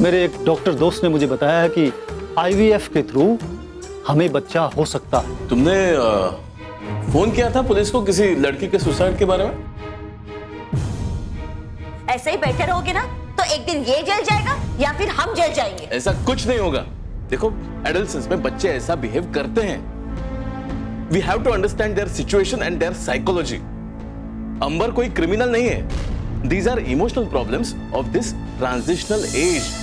मेरे एक डॉक्टर दोस्त ने मुझे बताया है कि आईवीएफ के थ्रू हमें बच्चा हो सकता है। तुमने फोन किया था पुलिस को किसी लड़की के सुसाइड के बारे में? ऐसे ही बैठे रहोगे ना तो एक दिन ये जेल जाएगा या फिर हम जेल जाएंगे। ऐसा कुछ नहीं होगा। देखो, एडल्ट्स में बच्चे ऐसा बिहेव करते हैं। We have to understand their situation and their psychology. Ambar कोई क्रिमिनल नहीं है। These are emotional problems of this transitional age.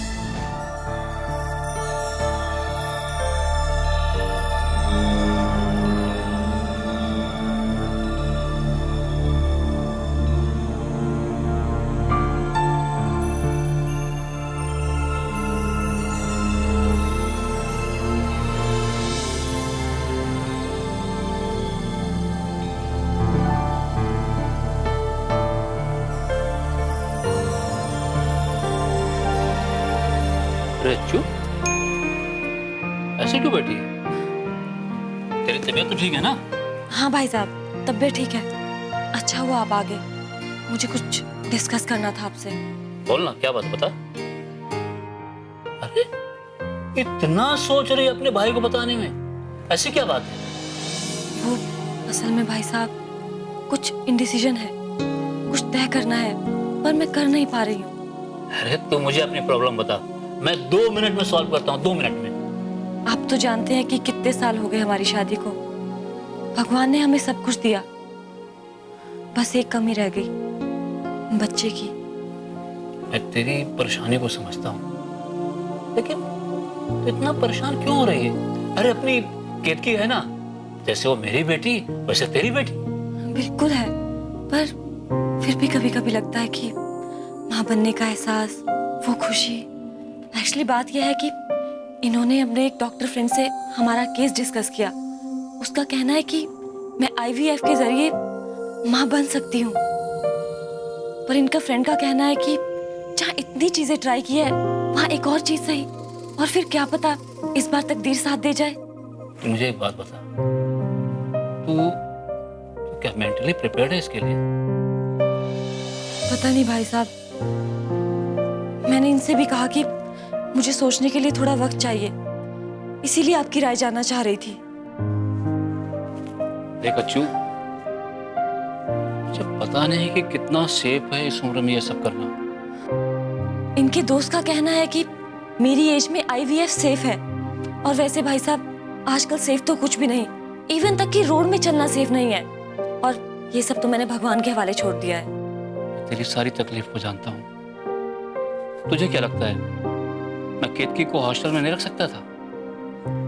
Rajju, ऐसे क्यों बैठी है? तेरी तबीयत तो ठीक है ना? हाँ भाई साहब, तबीयत ठीक है। अच्छा हुआ आप आ गए, मुझे कुछ डिस्कस करना था आपसे। बोलना, क्या बात बता। अरे इतना सोच रही अपने भाई को बताने में, ऐसी क्या बात है? वो असल में भाई साहब कुछ इंडिसीजन है, कुछ तय करना है पर मैं कर नहीं पा रही हूँ। अरे तू मुझे अपनी प्रॉब्लम बता, मैं 2 मिनट में सॉल्व करता हूँ। 2 मिनट में। आप तो जानते हैं कि कितने साल हो गए हमारी शादी को। भगवान ने हमें सब कुछ दिया, बस एक कमी रह गई, बच्चे की। मैं तेरी परेशानी को समझता हूँ, लेकिन तू इतना परेशान क्यों हो रही है? अरे अपनी केतकी है ना, जैसे वो मेरी बेटी वैसे तेरी बेटी। बिल्कुल है, पर फिर भी कभी कभी लगता है कि माँ बनने का एहसास, वो खुशी। एक्चुअली बात यह है कि इन्होंने अपने एक डॉक्टर फ्रेंड से हमारा केस डिस्कस किया। उसका कहना है कि मैं आईवीएफ के जरिए माँ बन सकती हूँ, पर इनका फ्रेंड का कहना है कि जहाँ इतनी चीजें ट्राई की है वहाँ एक और चीज सही, और फिर क्या पता इस बार तकदीर साथ दे जाए। तो मुझे एक बात बता, तू क्या मेंटली प्रिपेयर्ड है इसके लिए? पता नहीं भाई साहब, मैंने इनसे भी कहा कि मुझे सोचने के लिए थोड़ा वक्त चाहिए, इसीलिए आपकी राय जानना चाह रही थी। देख अच्छू, मुझे पता नहीं कि कितना सेफ है इस उम्र में ये सब करना। इनके दोस्त का कहना है कि मेरी एज में आईवीएफ सेफ है, और वैसे भाई साहब आजकल सेफ तो कुछ भी नहीं, इवन तक कि रोड में चलना सेफ नहीं है। और ये सब तो मैंने भगवान के हवाले छोड़ दिया है। तेरी सारी तकलीफ को जानता हूँ। तुझे क्या लगता है मैं केतकी को हॉस्टल में नहीं रख सकता था?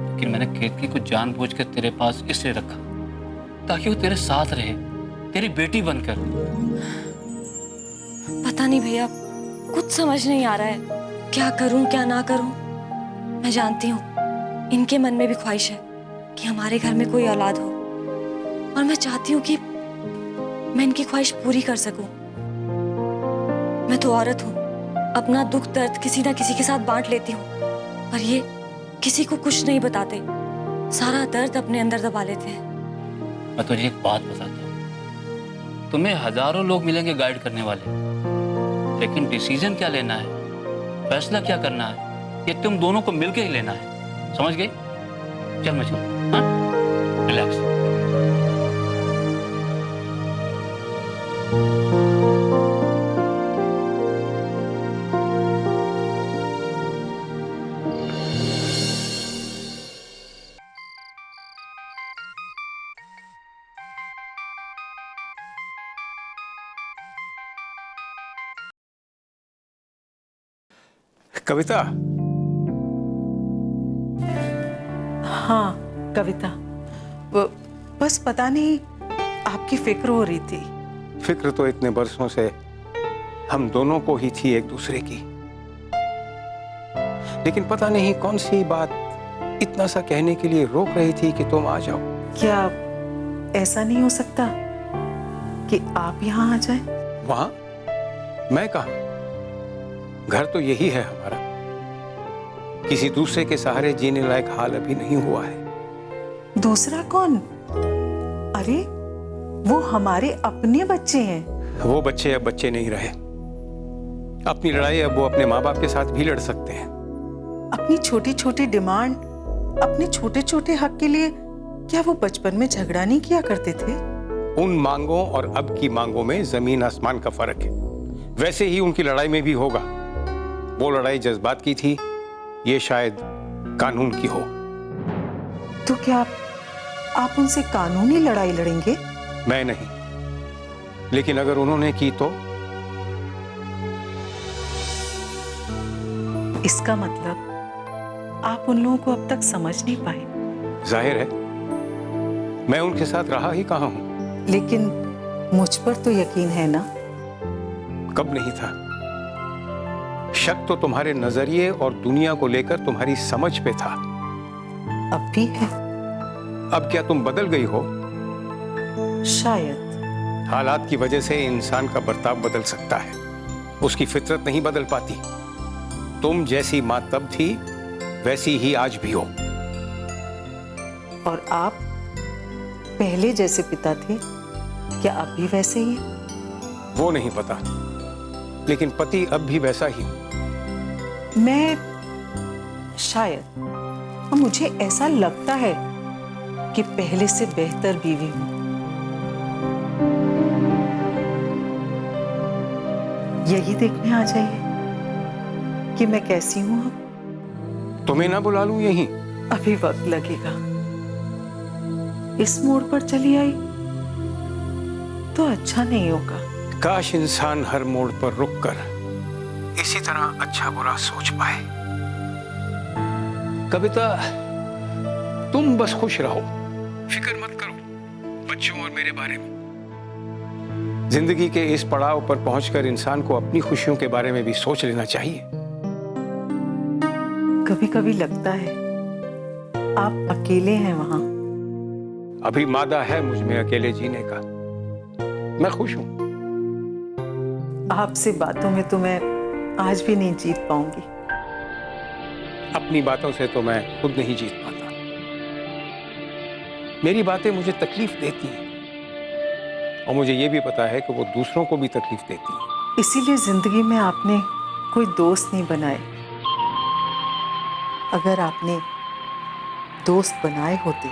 लेकिन मैंने केतकी को जानबूझकर तेरे पास इसलिए रखा ताकि वो तेरे साथ रहे, तेरी बेटी बनकर। पता नहीं भैया, कुछ समझ नहीं आ रहा है, क्या करूं क्या ना करूं। मैं जानती हूँ इनके मन में भी ख्वाहिश है कि हमारे घर में कोई औलाद हो, और मैं चाहती हूँ कि मैं इनकी ख्वाहिश पूरी कर सकूं। मैं तो औरत हूँ, अपना दुख दर्द किसी ना किसी के साथ बांट लेती हूँ, पर ये किसी को कुछ नहीं बताते, सारा दर्द अपने अंदर दबा लेते हैं। मैं तुझे एक बात बताता हूँ, तुम्हें हजारों लोग मिलेंगे गाइड करने वाले, लेकिन डिसीजन क्या लेना है, फैसला क्या करना है, ये तुम दोनों को मिलकर ही लेना है। समझ गई? चल मैं चल, हाँ? रिलैक्स। कविता। हाँ कविता, बस पता नहीं आपकी फिक्र हो रही थी। फिक्र तो इतने बरसों से हम दोनों को ही थी एक दूसरे की, लेकिन पता नहीं कौन सी बात इतना सा कहने के लिए रोक रही थी कि तुम आ जाओ। क्या ऐसा नहीं हो सकता कि आप यहाँ आ जाएं? वहां? मैं कहाँ? घर तो यही है हमारा। किसी दूसरे के सहारे जीने लायक हाल अभी नहीं हुआ है। दूसरा कौन? अरे वो हमारे अपने बच्चे हैं। वो बच्चे अब बच्चे नहीं रहे, अपनी लड़ाई अब वो अपने माँ बाप के साथ भी लड़ सकते हैं। अपनी छोटी छोटी डिमांड, अपने छोटे छोटे हक के लिए क्या वो बचपन में झगड़ा नहीं किया करते थे? उन मांगों और अब की मांगों में जमीन आसमान का फर्क है। वैसे ही उनकी लड़ाई में भी होगा। वो लड़ाई जज्बात की थी, ये शायद कानून की हो। तो क्या आप उनसे कानूनी लड़ाई लड़ेंगे? मैं नहीं, लेकिन अगर उन्होंने की तो इसका मतलब आप उन लोगों को अब तक समझ नहीं पाए। जाहिर है मैं उनके साथ रहा ही कहाँ हूं। लेकिन मुझ पर तो यकीन है ना? कब नहीं था? शक तो तुम्हारे नजरिए और दुनिया को लेकर तुम्हारी समझ पे था। अब भी है। अब क्या तुम बदल गई हो? शायद। हालात की वजह से इंसान का बर्ताव बदल सकता है, उसकी फितरत नहीं बदल पाती। तुम जैसी मां तब थी वैसी ही आज भी हो। और आप पहले जैसे पिता थे, क्या अब भी वैसे ही? वो नहीं पता, लेकिन पति अब भी वैसा ही। मैं शायद, मुझे ऐसा लगता है कि पहले से बेहतर बीवी हूं। यही देखने आ जाइए कि मैं कैसी हूं अब। तुम्हें ना बुला लूं यहीं? अभी वक्त लगेगा। इस मोड़ पर चली आई तो अच्छा नहीं होगा। काश इंसान हर मोड़ पर रुककर इसी तरह अच्छा बुरा सोच पाए। कविता, तुम बस खुश रहो, फिक्र मत करो बच्चों और मेरे बारे में। जिंदगी के इस पड़ाव पर पहुंचकर इंसान को अपनी खुशियों के बारे में भी सोच लेना चाहिए। कभी कभी लगता है आप अकेले हैं वहां। अभी मादा है मुझ में अकेले जीने का। मैं खुश हूं। आपसे बातों में तो मैं आज भी नहीं जीत पाऊंगी। अपनी बातों से तो मैं खुद नहीं जीत पाता। मेरी बातें मुझे तकलीफ देती हैं, और मुझे यह भी पता है कि वो दूसरों को भी तकलीफ देती हैं। इसीलिए जिंदगी में आपने कोई दोस्त नहीं बनाए। अगर आपने दोस्त बनाए होते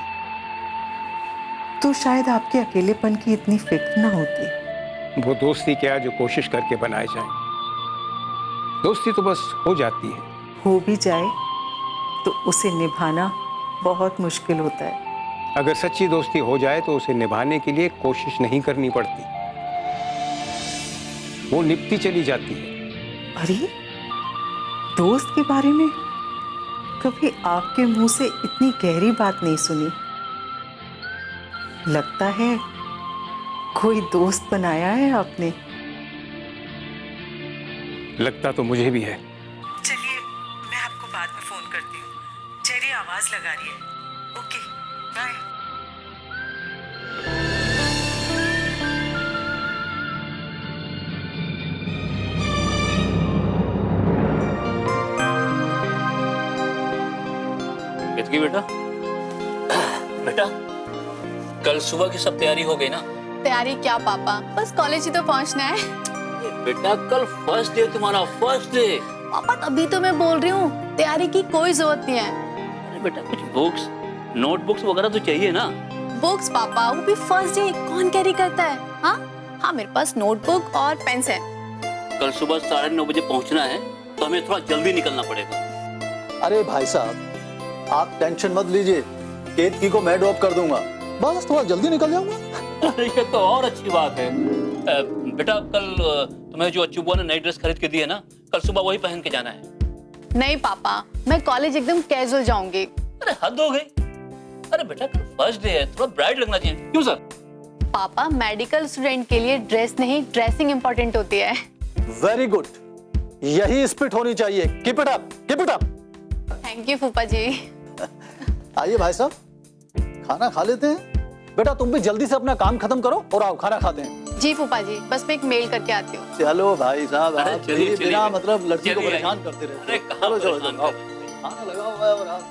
तो शायद आपके अकेलेपन की इतनी फिक्र ना होती। वो दोस्ती क्या जो कोशिश करके बनाए जाए। दोस्ती तो बस हो जाती है। हो भी जाए तो उसे निभाना बहुत मुश्किल होता है। अगर सच्ची दोस्ती हो जाए तो उसे निभाने के लिए कोशिश नहीं करनी पड़ती, वो निभती चली जाती है। अरे, दोस्त के बारे में कभी आपके मुंह से इतनी गहरी बात नहीं सुनी। लगता है कोई दोस्त बनाया है आपने। लगता तो मुझे भी है। चलिए, मैं आपको बाद में फोन करती हूँ। चेरी आवाज लगा रही है। Okay, bye. केतकी बेटा, बेटा कल सुबह की सब तैयारी हो गई ना? तैयारी क्या पापा, बस कॉलेज ही तो पहुंचना है। बेटा कल फर्स्ट डे तुम्हारा, फर्स्ट डे। पापा तभी तो मैं बोल रही हूँ तैयारी की कोई जरूरत नहीं है। अरे बेटा कुछ बुक्स, नोटबुक्स वगैरह तो चाहिए ना? बुक्स पापा, वो भी फर्स्ट डे कौन कैरी करता है? हाँ हाँ, मेरे पास नोटबुक और पेन्स है। कल सुबह 9:30 बजे पहुंचना है, तो हमें थोड़ा जल्दी निकलना पड़ेगा। अरे भाई साहब, आप टेंशन मत लीजिए, केतकी को मैं ड्रॉप कर दूंगा। बस थोड़ा जल्दी निकल जाऊंगा। ये तो और अच्छी बात है। बेटा कल तुम्हें जो अच्छू बुआ ने नई ड्रेस खरीद के दी है ना, कल सुबह वही पहन के जाना है। नहीं पापा, मैं कॉलेज एकदम कैजुअल जाऊंगी। अरे हद हो गई। अरे बेटा कल फर्स्ट डे है, थोड़ा ब्राइट लगना चाहिए। क्यों सर? पापा, मेडिकल स्टूडेंट के लिए ड्रेस नहीं ड्रेसिंग इंपॉर्टेंट होती है। वेरी गुड, यही स्पिरिट होनी चाहिए। Keep it up, keep it up. Thank you फूफा जी। आइए भाई साहब, खाना खा लेते हैं। बेटा तुम भी जल्दी से अपना काम खत्म करो और आओ खाना खाते हैं। जी फूफा जी, बस मैं एक मेल करके आती हूँ। चलो भाई साहब, अरे आप चलिए, भी चलिए। बिना मतलब लड़की को चलिए। परेशान करते रहते अरे हो। कहाँ चलो चलो परेशान चलो, आओ। कर रहे हैं? खाना लगा हुआ है और आओ।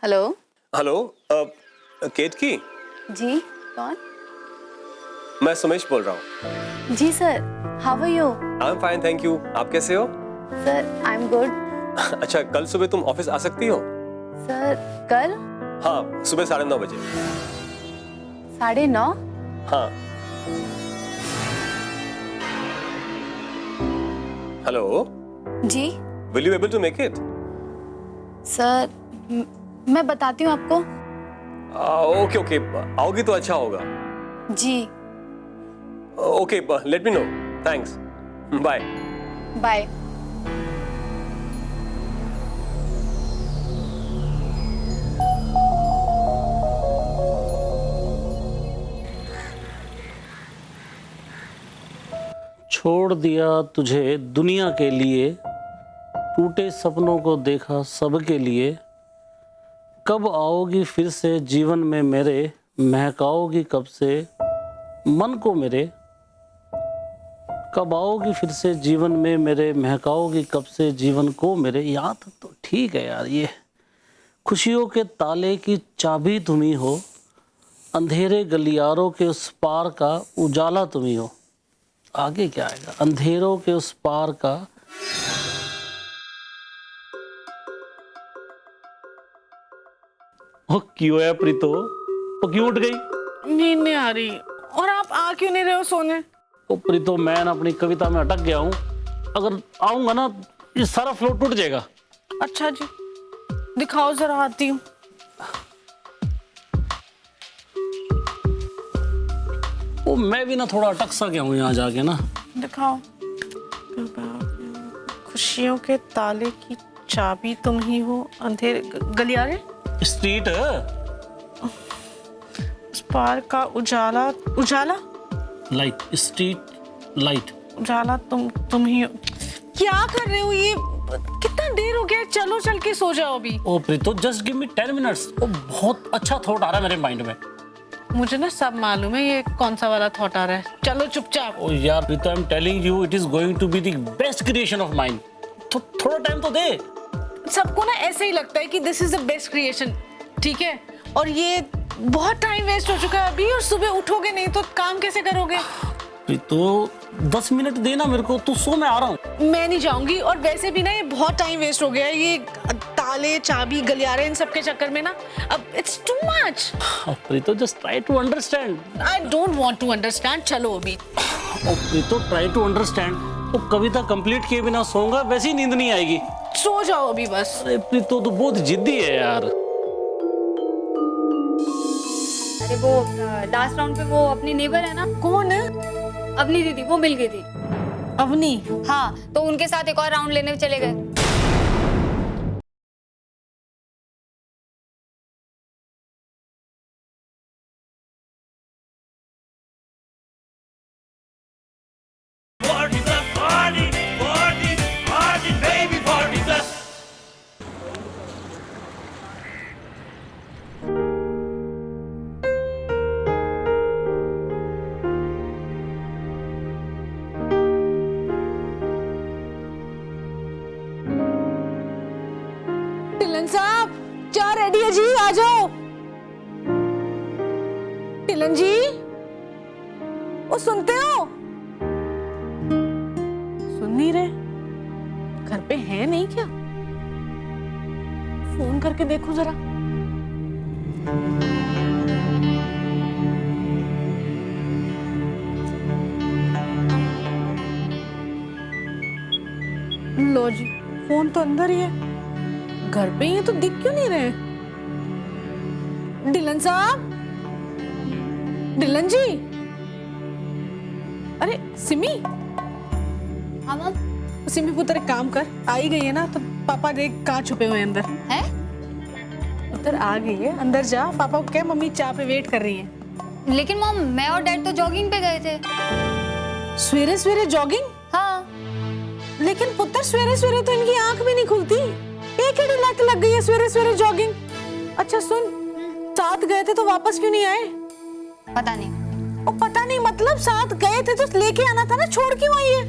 हेलो। हेलो, केतकी, जी कौन? मैं सुमेश बोल रहा हूँ। जी sir, how are you? I am fine, thank you. आप कैसे हो? Sir I am good. अच्छा, कल सुबह तुम ऑफिस आ सकती हो? सर कल हाँ, सुबह 9:30 बजे। 9:30? हाँ। हेलो, जी will you able to make it? Sir मैं बताती हूँ आपको। ओके ओके, आओगी तो अच्छा होगा। जी okay, let me know. Thanks, bye. Bye. छोड़ दिया तुझे दुनिया के लिए, टूटे सपनों को देखा सबके लिए, कब आओगी फिर से जीवन में मेरे, महकाओगी कब से मन को मेरे, कब आओगी फिर से जीवन में मेरे, महकाओगी कब से जीवन को मेरे। याद तो ठीक है यार, ये खुशियों के ताले की चाबी तुम ही हो, अंधेरे गलियारों के उस पार का उजाला तुम ही हो। आगे क्या आएगा? अंधेरों के उस पार का। ओ क्यों है प्रीतो? वो क्यों उठ गई? नींद नहीं आ रही। और आप आ क्यों नहीं रहे हो सोने? ओ प्रीतो, मैं ना अपनी कविता में अटक गया हूँ। अगर आऊंगा ना ये सारा फ्लो टूट जाएगा। अच्छा जी, दिखाओ जरा, आती हूँ। वो मैं भी ना थोड़ा अटक सा गया हूँ यहाँ जाके ना। दिखाओ। खुशियों के ताले की चाबी तुम ही हो, अंधेरे गलियारे स्ट्रीट उस पार का उजाला। उजाला लाइट, स्ट्रीट लाइट। उजाला तुम ही हो। क्या कर रहे हो? ये कितना देर हो गया? चलो चल के सो जाओ अभी। ओ Preeto, just give me 10 minutes. वो बहुत अच्छा थॉट आ रहा है मेरे माइंड में। मुझे ना सब मालूम है ये कौन सा वाला थॉट आ रहा है। चलो चुपचाप। ओ यार Preeto, I am telling you, it is going to be the best creation of mind. तो थोड़ा टाइम तो दे। सबको ना ऐसे ही लगता है कि this is the best creation, ठीक है? और ये बहुत टाइम वेस्ट हो चुका है अभी, और सुबह उठोगे नहीं तो काम कैसे करोगे? तो 10 मिनट देना मेरे को, तू सो, मैं आ रहा हूँ। मैं नहीं जाऊंगी, और वैसे भी ना ये बहुत टाइम वेस्ट हो गया है, ये ताले चाबी गलियारे इन सब के चक्कर में ना अब it's too much. Preeto, just try to understand. I don't want to understand. चलो अभी। ओ प्रीतो, ट्राई टू अंडरस्टैंड। तो कविता कंप्लीट किए बिना सोऊंगा, वैसे ही नींद नहीं आएगी। सो जाओ अभी बस। अरे प्रीतो, तो बहुत जिद्दी है यार। अरे वो लास्ट राउंड पे वो अपनी नेबर है ना। कौन है? अवनी दीदी, वो मिल गई थी। अवनी? हाँ, तो उनके साथ एक और राउंड लेने चले गए। टिलन साहब, चाय रेडी है जी, आ जाओ। टिलन जी, वो सुनते हो? सुन नहीं रहे? घर पे है नहीं क्या? फोन करके देखो जरा। लो जी, फोन तो अंदर ही है। घर पे ही है तो दिख क्यों नहीं रहे? डिलन साहब, डिलन जी। अरे सिमी। हाँ मम। सिमी पुत्र, एक काम कर, आई गई है ना तो पापा देख कहाँ छुपे हुए हैं अंदर। हैं? उधर आ गई है, अंदर जा। पापा को क्या, मम्मी चाय पे वेट कर रही है। लेकिन मम, मैं और डैड तो जॉगिंग पे गए थे। सवेरे सवेरे जॉगिंग? हाँ। लेकिन पुत्र, सवेरे सवेरे तो इनकी आंख भी नहीं खुलती। एक ही लत लग गई है सवेरे सवेरे जॉगिंग। अच्छा सुन, साथ गए थे तो वापस क्यों नहीं आए? पता नहीं। ओ पता नहीं मतलब? साथ गए थे तो लेके आना था ना, छोड़ क्यों आई है?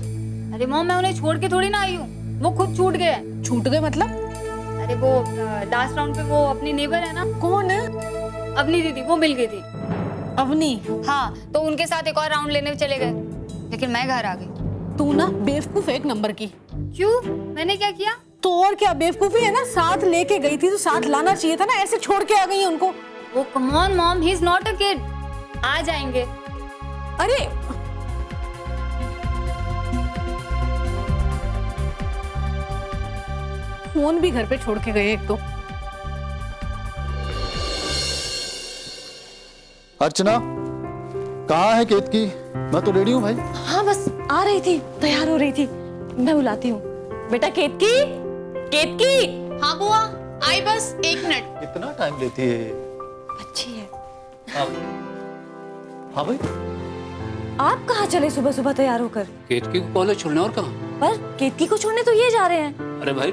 अरे मॉम, मैं उन्हें छोड़ के थोड़ी ना आई हूँ, वो खुद छूट गए। छूट गए मतलब? अरे वो लास्ट राउंड पे वो अपनी नेबर है ना। कौन है? अवनी दीदी, वो मिल गई थी। अवनी, हाँ, तो उनके साथ एक और राउंड लेने चले गए, लेकिन मैं घर आ गई। तू ना बेवकूफ एक नंबर की। क्यों? मैंने क्या किया? तो और क्या बेवकूफी है ना, साथ लेके गई थी तो साथ लाना चाहिए था ना, ऐसे छोड़ के आ गई है उनको। वो come on mom, he is not a kid, आ जाएंगे। अरे फोन भी घर पे छोड़ के गए एक तो। अर्चना, कहाँ है केतकी? मैं तो रेडी हूँ भाई। हाँ बस आ रही थी, तैयार हो रही थी, मैं बुलाती हूँ। बेटा केतकी, केतकी। हाँ बुआ, आई बस 1 मिनट। इतना टाइम लेती है? अच्छी है। हाँ भाई। आप कहाँ चले सुबह सुबह तैयार होकर? केतकी को कॉलेज छोड़ने, और कहाँ? पर केतकी को छोड़ने तो ये जा रहे हैं। अरे भाई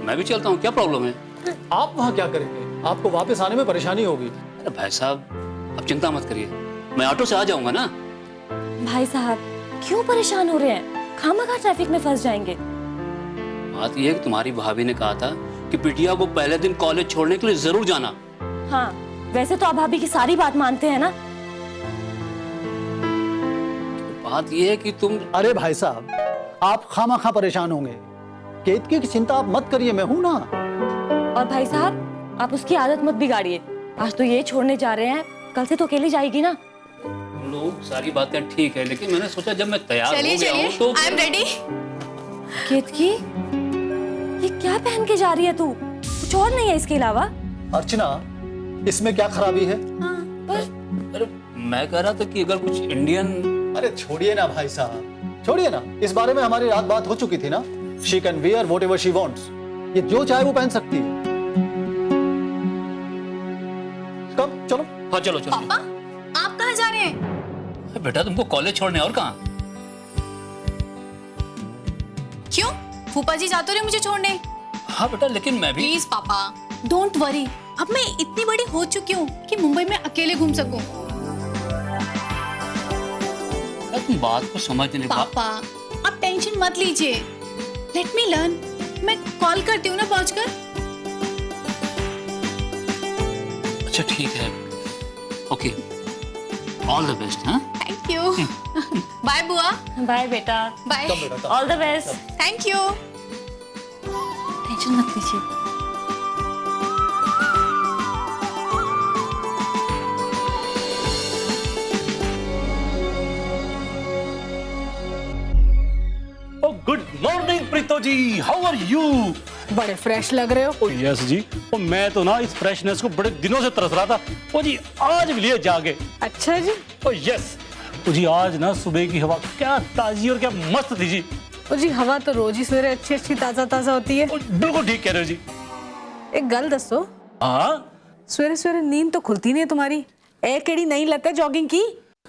मैं भी चलता हूँ, क्या प्रॉब्लम है? आप वहाँ क्या करेंगे? आपको वापस आने में परेशानी होगी। अरे भाई साहब, अब चिंता मत करिए, मैं ऑटो से आ जाऊंगा ना। भाई साहब क्यों परेशान हो रहे हैं? खामखा ट्रैफिक में फंस जाएंगे। बात यह है कि तुम्हारी भाभी ने कहा था कि बिटिया को पहले दिन कॉलेज छोड़ने के लिए जरूर जाना। हाँ, वैसे तो आप भाभी की सारी बात मानते हैं ना। बात यह है कि तुम। अरे भाई साहब, आप खामखा परेशान होंगे। केतकी की चिंता आप मत करिए, मैं हूं ना। और भाई साहब आप उसकी आदत मत बिगाड़िए। आज तो ये छोड़ने जा रहे हैं, कल से तो अकेली जाएगी ना। लोग सारी बातें ठीक है, लेकिन मैंने सोचा जब मैं तैयार हो गया हूं तो। I am ready. केतकी, ये क्या पहन के जा रही है तू? कुछ और नहीं है इसके अलावा? अर्चना, इसमें क्या खराबी है? हाँ, पर अरे मैं कह रहा था कि अगर कुछ इंडियन। अरे छोड़िए ना भाई साहब, छोड़िए ना। इस बारे में हमारी रात बात हो चुकी थी ना। She can wear what ever she wants. ये जो चाहे वो पहन सकती है। कब चलो। हाँ चलो चलो। पापा, आप कहाँ जा रहे हैं? बेटा तुमको कॉलेज छोड़ने, और कहाँ? क्यों? फूफा जी जाते रहे मुझे छोड़ने। हाँ बेटा, लेकिन मैं भी। प्लीज पापा, डोंट वरी। अब मैं इतनी बड़ी हो चुकी हूँ कि मुंबई में अकेले घूम सकूं। तुम बात को समझ नहीं पापा, आप टेंशन मत लीजिए। Let me learn. मैं कॉल करती हूँ ना पहुंचकर। अच्छा ठीक है, ओके, ऑल द बेस्ट। हाँ, थैंक यू। बाय बुआ। बाय बेटा। Bye. All the best. Thank you. Tension मत लीजिए। Good morning Preeto ji, how are you? बड़े फ्रेश लग रहे हो। यस जी, मैं तो ना इस फ्रेशनेस को बड़े दिनों से तरस रहा था। ओ जी आज मिलिए जाके। अच्छा जी। ओ यस। ओ जी आज ना सुबह की हवा क्या ताजी और क्या मस्त थी जी। ओ जी हवा तो रोज ही सवेरे अच्छी अच्छी ताजा ताजा होती है। बिल्कुल ठीक कह रहे हो जी। एक गल दसो। हाँ, सवेरे सवेरे नींद तो खुलती नहीं है तुम्हारी। एक केड़ी नहीं लगता जॉगिंग की?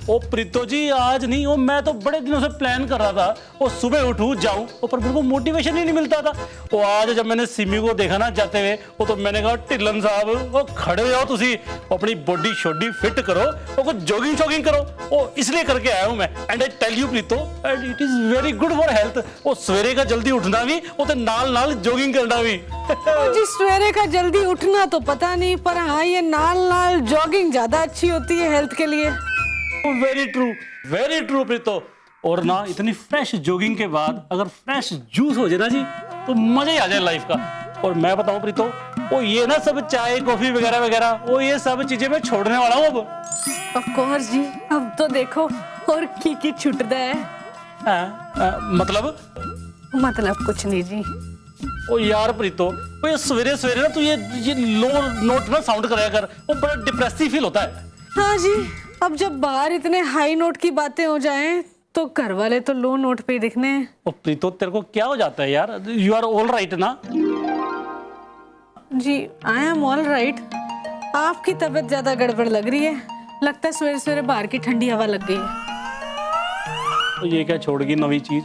ओ प्रीतो जी आज नहीं, ओ मैं तो बड़े दिनों से प्लान कर रहा था वो सुबह उठूं जाऊं, पर मेरे को मोटिवेशन ही नहीं मिलता था। वो आज जब मैंने सिमी को देखा ना जाते हुए, वो तो मैंने कहा ढिल्लन साहब वो खड़े हो तुसी, अपनी बॉडी शोडी फिट करो, वो कुछ जॉगिंग शॉगिंग करो। वो इसलिए करके आया हूं मैं। And I tell you Preeto, and it is very good for health. वो सवेरे का जल्दी उठना भी, वो तो नाल नाल जॉगिंग करना भी। जी सवेरे का जल्दी उठना तो पता नहीं, पर हाँ ये नाल नाल जॉगिंग ज्यादा अच्छी होती है हेल्थ के लिए। Very true Preeto. और ना इतनी फ्रेश जॉगिंग के बाद अगर फ्रेश जूस हो जाए ना जी, तो मजा ही आ जाए लाइफ का। और मैं बताऊं प्रीतो, वो ये ना सब चाय कॉफी वगैरह वगैरह, वो ये सब चीजें मैं छोड़ने वाला हूँ अब। ऑफ कोर्स जी, अब तो देखो और की छुटदा है। मतलब कुछ नहीं जी। ओ यार प्रीतो, वो ये सवेरे सवेरे ना तू ये लो नोट ना साउंड कराया कर, वो बड़ा डिप्रेसिव फील होता है। हाँ जी, अब जब बाहर इतने हाई नोट की बातें हो जाएं तो घर वाले तो लो नोट पे ही दिखने हैं। ओ प्रीतो तेरे को क्या हो जाता है यार? यू आर ऑल राइट ना? जी आई एम ऑल राइट। आपकी तबीयत ज्यादा गड़बड़ लग रही है, लगता है सवेरे सवेरे बाहर की ठंडी हवा लग गई है। तो ये क्या छोड़ गई नवी चीज?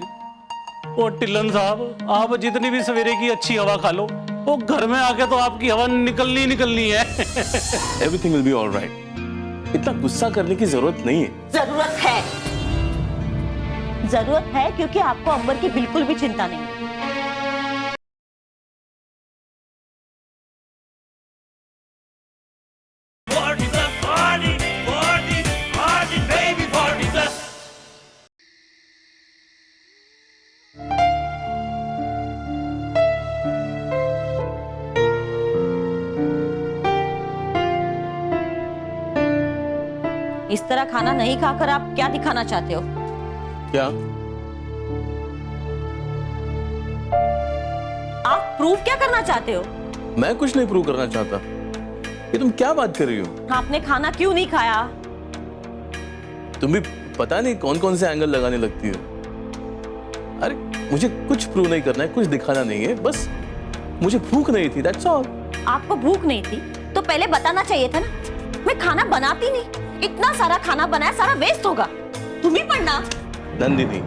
ओ टिल्लन साहब, आप जितनी भी सवेरे की अच्छी हवा खा लो, वो घर में आके तो आपकी हवा निकलनी है। Everything will be all right. इतना गुस्सा करने की जरूरत नहीं है। जरूरत है क्योंकि आपको अंबर की बिल्कुल भी चिंता नहीं है। इस तरह खाना नहीं खाकर आप क्या दिखाना चाहते हो? क्या? आप प्रूव क्या करना चाहते हो? मैं कुछ नहीं प्रूव करना चाहता। ये तुम क्या बात कर रही हो? आपने खाना क्यों नहीं खाया? तुम भी पता नहीं कौन कौन से एंगल लगाने लगती हो। अरे मुझे कुछ प्रूव नहीं करना है, कुछ दिखाना नहीं है, बस मुझे भूख नहीं थी, दैट्स ऑल। आपको भूख नहीं थी तो पहले बताना चाहिए था ना। मैं खाना बनाती नहीं, इतना सारा खाना बनाया, सारा वेस्ट होगा। तुम ही पढ़ना। नंदिनी,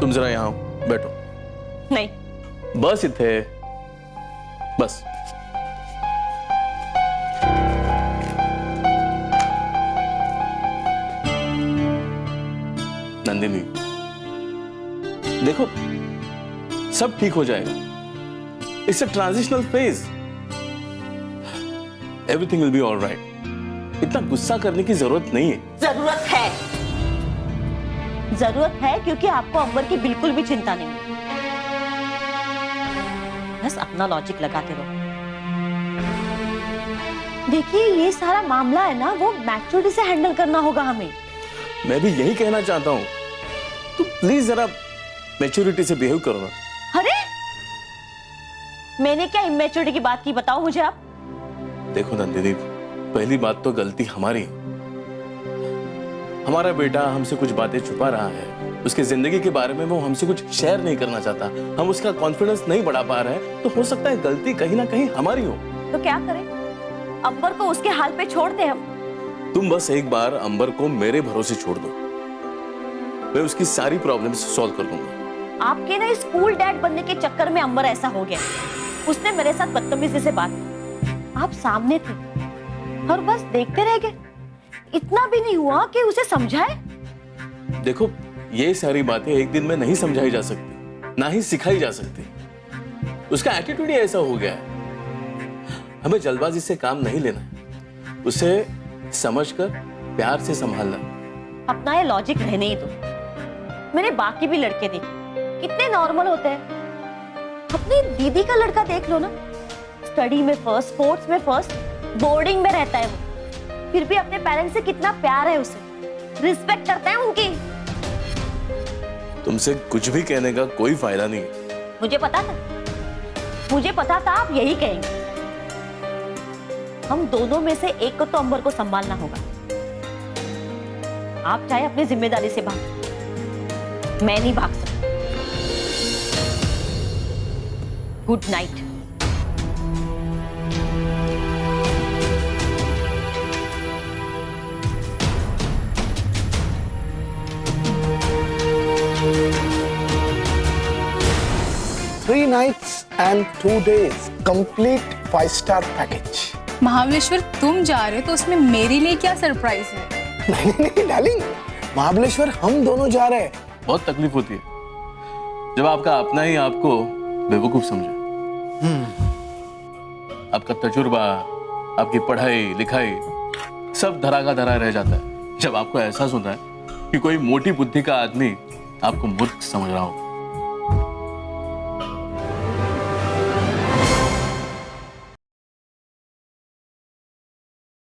तुम जरा यहाँ बैठो। नहीं। बस इथे, बस। नंदिनी, देखो सब ठीक हो जाएगा। It's a transitional phase, everything will be alright. इतना गुस्सा करने की जरूरत नहीं है। जरूरत है, जरूरत है, क्योंकि आपको अंबर की बिल्कुल भी चिंता नहीं है। बस अपना लॉजिक लगाते रहो। देखिए, ये सारा मामला है ना, वो मैच्योरिटी से हैंडल करना होगा हमें। मैं भी यही कहना चाहता हूं, तो प्लीज जरा मैच्योरिटी से बिहेव करो ना। अरे मैंने क्या इमेच्योरिटी की बात की, बताओ मुझे आप। देखो नंदिनी, पहली बात तो गलती हमारी। हमारा बेटा हमसे कुछ बातें छुपा रहा है, उसकी जिंदगी के बारे में वो हमसे कुछ शेयर नहीं करना चाहता, हम उसका कॉन्फिडेंस नहीं बढ़ा पा रहे हैं, तो हो सकता है गलती कहीं ना कहीं हमारी हो। तो क्या करें? अंबर को उसके हाल पे छोड़ दे हम। तुम बस एक बार अंबर को मेरे भरोसे छोड़ दो, मैं उसकी सारी प्रॉब्लम्स सॉल्व कर दूंगा। आपके ना स्कूल डैड बनने के चक्कर में अंबर ऐसा हो गया। उसने मेरे साथ बदतमीजी से बात की, आप सामने थे और बस देखते रह गए। इतना भी नहीं हुआ कि उसे समझाए। देखो, ये सारी बातें एक दिन में नहीं समझाई जा सकती, ना ही सिखाई जा सकती। उसका एटीट्यूड ही ऐसा हो गया है। हमें जल्दबाजी से काम नहीं लेना है, उसे समझकर प्यार से संभालना। अपना ये लॉजिक रहने ही दो। मैंने बाकी भी लड़के देखे, कितने नॉर्मल होते हैं। अपनी दीदी का लड़का देख लो ना, स्टडी में फर्स्ट, स्पोर्ट्स में फर्स्ट, बोर्डिंग में रहता है वो, फिर भी अपने पेरेंट्स से कितना प्यार है उसे, रिस्पेक्ट करता है उनकी। तुमसे कुछ भी कहने का कोई फायदा नहीं। मुझे पता था, मुझे पता था आप यही कहेंगे। हम दोनों में से एक को तो अंबर को संभालना होगा। आप चाहे अपनी जिम्मेदारी से भाग, मैं नहीं भाग सकती। Good night. Three nights and 2 days, complete 5-star package. Mahabaleshwar तुम जा रहे हो तो उसमें मेरे लिए क्या सरप्राइज है? नहीं डार्लिंग, महाबलेश्वर हम दोनों जा रहे हैं। बहुत तकलीफ होती है जब आपका अपना ही आपको बेवकूफ समझे। आपका तजुर्बा, आपकी पढ़ाई लिखाई सब धरा का धरा रह जाता है जब आपको एहसास होता है कि कोई मोटी बुद्धि का आदमी आपको मूर्ख समझ रहा हो।